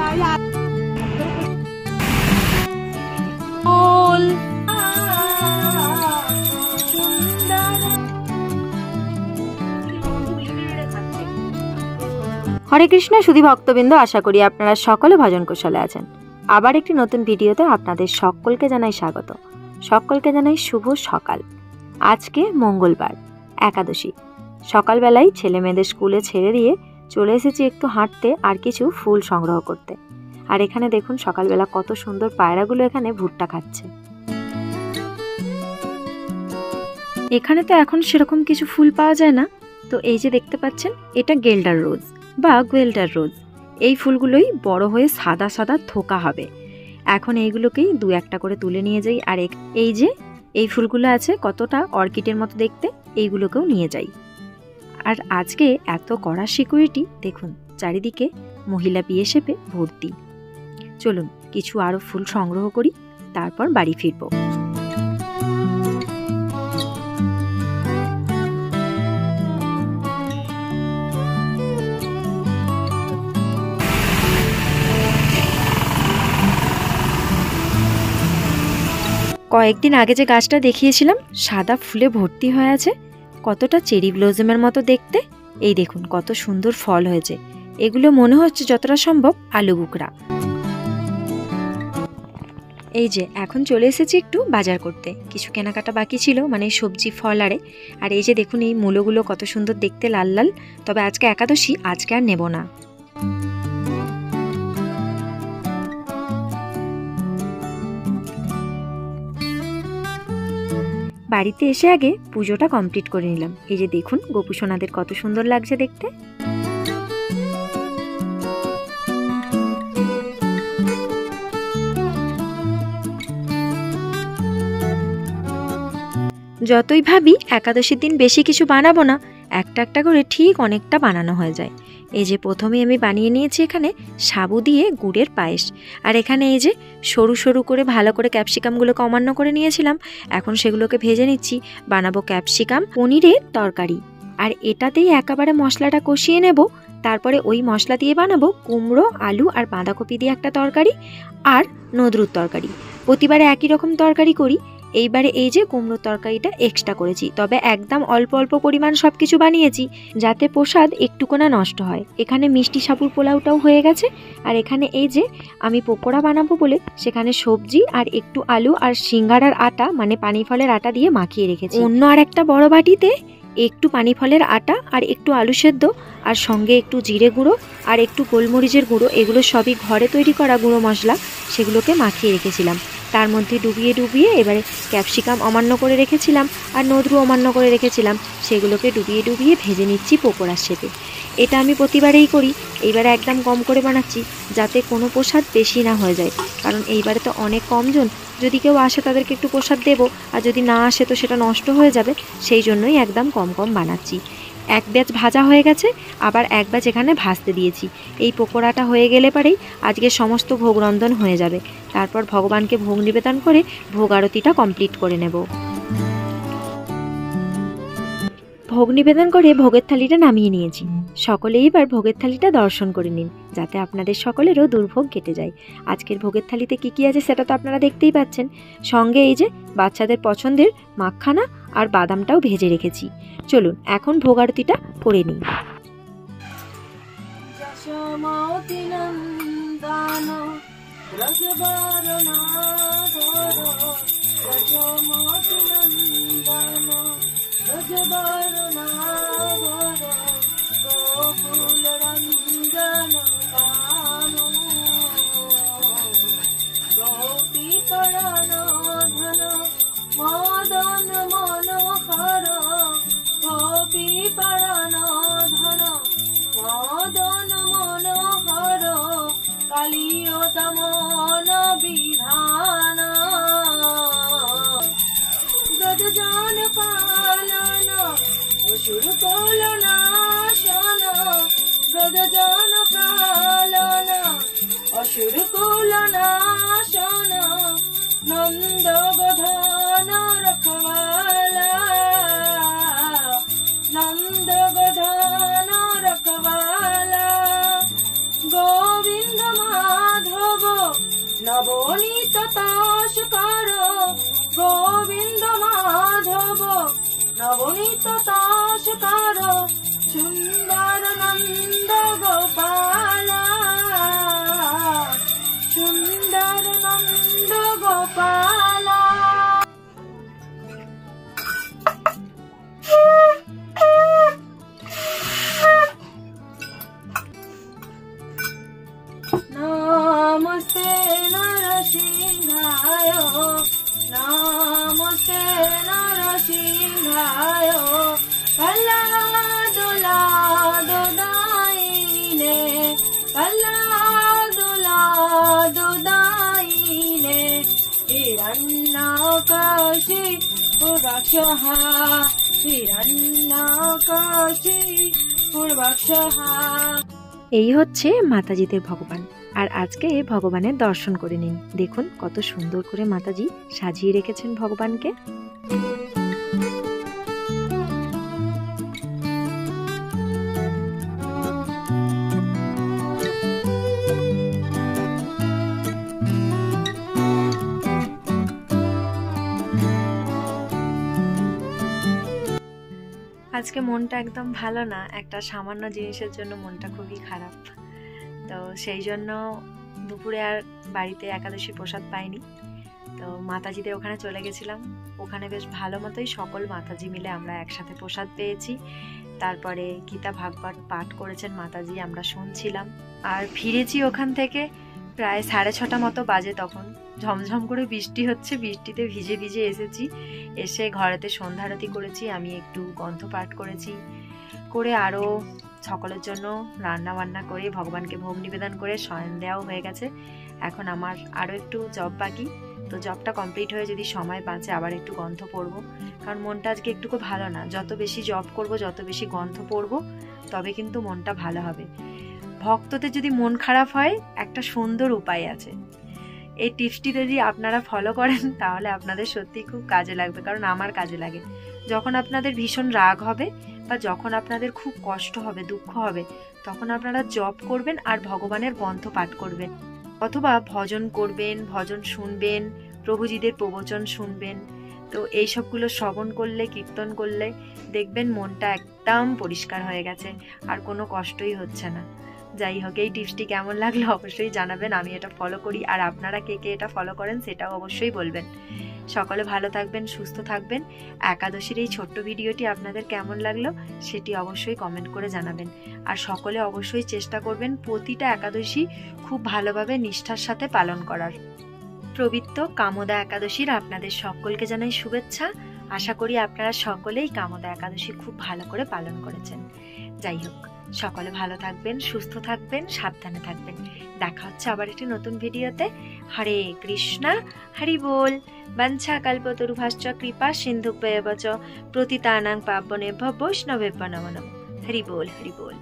হরে কৃষ্ণ সুধী ভক্তবৃন্দ, আশা করি আপনারা সকলে ভজন কুশলে আছেন। আবার একটি নতুন ভিডিওতে আপনাদের সকলকে জানাই স্বাগত। সকলকে জানাই শুভ সকাল। আজকে মঙ্গলবার, একাদশী। সকালবেলায় ছেলে মেয়েদের স্কুলে ছেড়ে দিয়ে চলে এসেছি একটু হাঁটতে আর কিছু ফুল সংগ্রহ করতে। আর এখানে দেখুন সকালবেলা কত সুন্দর পায়রাগুলো এখানে ভুট্টা খাচ্ছে। এখানে তো এখন সেরকম কিছু ফুল পাওয়া যায় না, তো এই যে দেখতে পাচ্ছেন এটা গেল্ডার রোজ বা গুয়েল্ডার রোজ। এই ফুলগুলোই বড় হয়ে সাদা সাদা থোকা হবে। এখন এইগুলোকেই দু একটা করে তুলে নিয়ে যাই। আর এই যে এই ফুলগুলো আছে কতটা অর্কিডের মতো দেখতে, এইগুলোকেও নিয়ে যাই। আর আজকে এত কড়া সিকিউরিটি, দেখুন চারিদিকে মহিলা বিএসএফে ভর্তি। চলুন কিছু আরও ফুল সংগ্রহ করি, তারপর বাড়ি ফিরব। কয়েকদিন আগে যে গাছটা দেখিয়েছিলাম সাদা ফুলে ভর্তি হয়ে আছে, কতটা চেরি ব্লজমের মতো দেখতে। এই দেখুন কত সুন্দর ফল হয়েছে। এগুলো মনে হচ্ছে যতটা সম্ভব আলু বুকরা। এই যে এখন চলে এসেছি একটু বাজার করতে, কিছু কেনাকাটা বাকি ছিল, মানে সবজি ফল আরে। আর এই যে দেখুন এই মূলোগুলো কত সুন্দর দেখতে, লাল লাল। তবে আজকে একাদশী, আজকে আর নেব না। বাড়িতে এসে আগে পুজোটা কমপ্লিট করে নিলাম। এই যে দেখুন গোপু সোনাদের কত সুন্দর লাগছে দেখতে। যতই ভাবি একাদশীর দিন বেশি কিছু বানাবো না, একটা একটা করে ঠিক অনেকটা বানানো হয়ে যায়। এই যে প্রথমে আমি বানিয়ে নিয়েছি এখানে সাবু দিয়ে গুড়ের পায়েস। আর এখানে এই যে সরু সরু করে ভালো করে ক্যাপসিকামগুলোকে অমান্য করে নিয়েছিলাম, এখন সেগুলোকে ভেজে নিচ্ছি। বানাবো ক্যাপসিকাম পনিরের তরকারি। আর এটাতেই একেবারে মশলাটা কষিয়ে নেব। তারপরে ওই মশলা দিয়ে বানাবো কুমড়ো, আলু আর বাঁধাকপি দিয়ে একটা তরকারি আর নদরুর তরকারি। প্রতিবারে একই রকম তরকারি করি, এইবারে এই যে কুমড়োর তরকারিটা এক্সট্রা করেছি। তবে একদম অল্প অল্প পরিমাণ সব কিছু বানিয়েছি, যাতে প্রসাদ একটুকুনা নষ্ট হয়। এখানে মিষ্টি সাবুর পোলাওটাও হয়ে গেছে। আর এখানে এই যে আমি পকোড়া বানাবো বলে সেখানে সবজি আর একটু আলু আর সিঙ্গারার আটা, মানে পানি ফলের আটা দিয়ে মাখিয়ে রেখেছি। অন্য আর একটা বড় বাটিতে একটু পানি ফলের আটা আর একটু আলু সেদ্ধ আর সঙ্গে একটু জিরে গুঁড়ো আর একটু গোলমরিচের গুঁড়ো, এগুলো সবই ঘরে তৈরি করা গুঁড়ো মশলা, সেগুলোকে মাখিয়ে রেখেছিলাম। তার মধ্যে ডুবিয়ে ডুবিয়ে এবারে ক্যাপসিকাম অমান্য করে রেখেছিলাম আর নদরু অমান্য করে রেখেছিলাম, সেগুলোকে ডুবিয়ে ডুবিয়ে ভেজে নিচ্ছি পকোড়ার শেপে। এটা আমি প্রতিবারেই করি, এইবারে একদম কম করে বানাচ্ছি যাতে কোনো প্রসাদ বেশি না হয়ে যায়। কারণ এইবারে তো অনেক কমজন, যদি কেউ আসে তাদেরকে একটু প্রসাদ দেবো, আর যদি না আসে তো সেটা নষ্ট হয়ে যাবে। সেই জন্যই একদম কম কম বানাচ্ছি। এক ব্যাচ ভাজা হয়ে গেছে, আবার এক ব্যাচ এখানে ভাজতে দিয়েছি। এই পকোড়াটা হয়ে গেলে পরেই আজকে সমস্ত ভোগ রন্ধন হয়ে যাবে। তারপর ভগবানকে ভোগ নিবেদন করে ভোগ আরতিটা কমপ্লিট করে নেব। ভোগ নিবেদন করে ভোগের থালিটা নামিয়ে নিয়েছি। সকলেই এবার ভোগের থালিটা দর্শন করে নিন, যাতে আপনাদের সকলেরও দুর্ভোগ কেটে যায়। আজকের ভোগের থালিতে কি কি আছে সেটা তো আপনারা দেখতেই পাচ্ছেন। সঙ্গে এই যে বাচ্চাদের পছন্দের মাখানা আর বাদামটাও ভেজে রেখেছি। চলুন এখন ভোগ আরতিটা করে নিই। नंद गधन रखवाला, नंद गधन रखवाला, गोविंद मा নবনীত তাস্কর গোবিন্দ মাধব নবনীত তাস্কর সুন্দর নন্দ গোপালা সুন্দর নন্দ গোপালা। নমস্তে নরসিংহায় নমস্তে নরসিংহায় কল্লা দোলা দোদাইনে কল্লা দোলা দোদাইনে হিরণ্যকশি পূর্বক্ষঃ হিরণ্যকশি পূর্বক্ষঃ। এই হচ্ছে মাতাজিদের ভগবান। আর আজকে ভগবানের দর্শন করে নিন। দেখুন কত সুন্দর করে মাতাজি সাজিয়ে রেখেছেন ভগবানকে। আজকে মনটা একদম ভালো না, একটা সামান্য জিনিসের জন্য মনটা খুবই খারাপ। তো সেই জন্য দুপুরে আর বাড়িতে একাদশী প্রসাদ পাইনি, তো মাতাজিদের ওখানে চলে গেছিলাম। ওখানে বেশ ভালো মতোই সকল মাতাজি মিলে আমরা একসাথে প্রসাদ পেয়েছি। তারপরে গীতা ভাগবত পাঠ করেছেন মাতাজি, আমরা শুনছিলাম। আর ফিরেছি ওখান থেকে প্রায় 6:30 মতো বাজে। তখন ঝমঝম করে বৃষ্টি হচ্ছে, বৃষ্টিতে ভিজে ভিজে এসেছি। এসে ঘরেতে সন্ধ্যারতি করেছি, আমি একটু গ্রন্থ পাঠ করেছি, করে আরও সকলের জন্য রান্না বান্না করে ভগবানকে ভোগ নিবেদন করে শয়ন দেওয়াও হয়ে গেছে। এখন আমার আরও একটু জব বাকি, তো জবটা কমপ্লিট হয়ে যদি সময় বাঁচে আবার একটু গ্রন্থ পড়বো, কারণ মনটা আজকে একটুকু ভালো না। যত বেশি জব করব, যত বেশি গ্রন্থ পড়বো, তবে কিন্তু মনটা ভালো হবে। ভক্তদের যদি মন খারাপ হয়, একটা সুন্দর উপায় আছে। এই টিপসটি যদি আপনারা ফলো করেন তাহলে আপনাদের সত্যি খুব কাজে লাগবে, কারণ আমার কাজে লাগে। যখন আপনাদের ভীষণ রাগ হবে বা যখন আপনাদের খুব কষ্ট হবে, দুঃখ হবে, তখন আপনারা জপ করবেন আর ভগবানের গ্রন্থ পাঠ করবেন, অথবা ভজন করবেন, ভজন শুনবেন, প্রভুজিদের প্রবচন শুনবেন। তো এই সবগুলো শ্রবণ করলে, কীর্তন করলে দেখবেন মনটা একদম পরিষ্কার হয়ে গেছে, আর কোনো কষ্টই হচ্ছে না। যাই হোক, এই টিপসটি কেমন লাগলো অবশ্যই জানাবেন। আমি এটা ফলো করি, আর আপনারা কে কে এটা ফলো করেন সেটাও অবশ্যই বলবেন। সকলে ভালো থাকবেন, সুস্থ থাকবেন। একাদশীর এই ছোট্ট ভিডিওটি আপনাদের কেমন লাগলো সেটি অবশ্যই কমেন্ট করে জানাবেন। আর সকলে অবশ্যই চেষ্টা করবেন প্রতিটা একাদশী খুব ভালোভাবে নিষ্ঠার সাথে পালন করার। পবিত্র কামদা একাদশীর আপনাদের সকলকে জানাই শুভেচ্ছা। আশা করি আপনারা সকলেই কামদা একাদশী খুব ভালো করে পালন করেছেন। যাই হোক, সকলে ভালো থাকবেন, সুস্থ থাকবেন, সাবধানে থাকবেন। দেখা হচ্ছে আবার একটি নতুন ভিডিওতে। হরে কৃষ্ণা, হরি বল। বাঞ্ছা কল্পতরুভ্যশ্চ কৃপা সিন্ধুভ্যেব চ পতিতানাং পাবনেভ্যো বৈষ্ণবেভ্যো নমো নমঃ। হরি বল, হরি বল।